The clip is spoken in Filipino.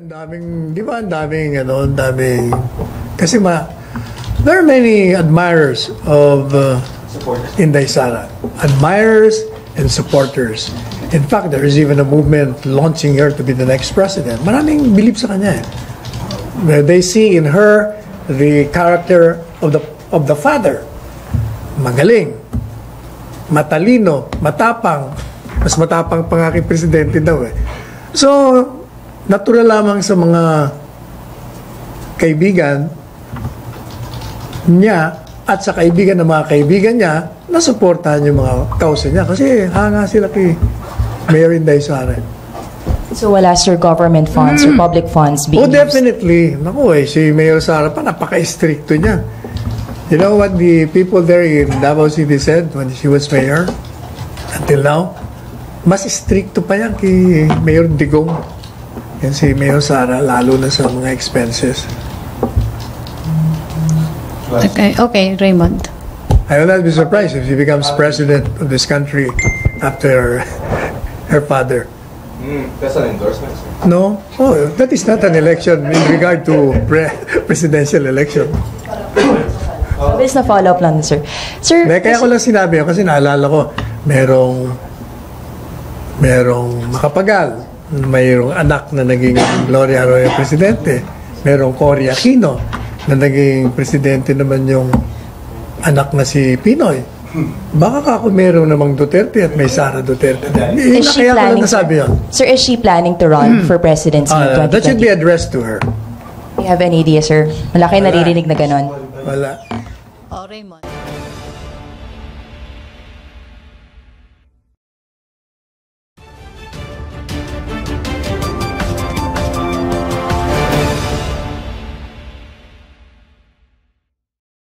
ang daming, di ba ang daming, ang daming, kasi there are many admirers of Inday Sara. Admirers and supporters. In fact, there is even a movement launching her to be the next president. Maraming believe sa kanya. They see in her the character of the father. Magaling, matalino, matapang. Mas matapang pang aking presidente daw eh. So, natural lamang sa mga kaibigan niya at sa kaibigan ng mga kaibigan niya na suportahan yung mga kausa niya. Kasi hanga sila kay Mayor Inday Sara. So wala, sir, government funds or public funds being used? Definitely. Naku si Mayor Sara pa, napaka-stricto niya. You know what the people there in Davao City said when she was mayor? Until now, mas stricto pa yan kay Mayor Digong. Yan si Mayor Sara, lalo na sa mga expenses. Okay, Raymond. I will not be surprised if she becomes president of this country after her father. That's an endorsement, sir. No? Oh, that is not an election in regard to presidential election. Mabilis na follow-up lang, sir. Sir, Kaya ko lang sinabi kasi naalala ko, merong makapagal, mayroong anak na naging Gloria Arroyo presidente, merong Cory Aquino na naging presidente naman yung anak na si Pinoy. Baka ako meron namang Duterte at may Sara Duterte. Is she Kaya ko lang planning, nasabi yun. sir, is she planning to run for presidency in 2020? That should be addressed to her. Do you have any idea, sir? Malaki naririnig na ganon. Wala. Oh, Raymond.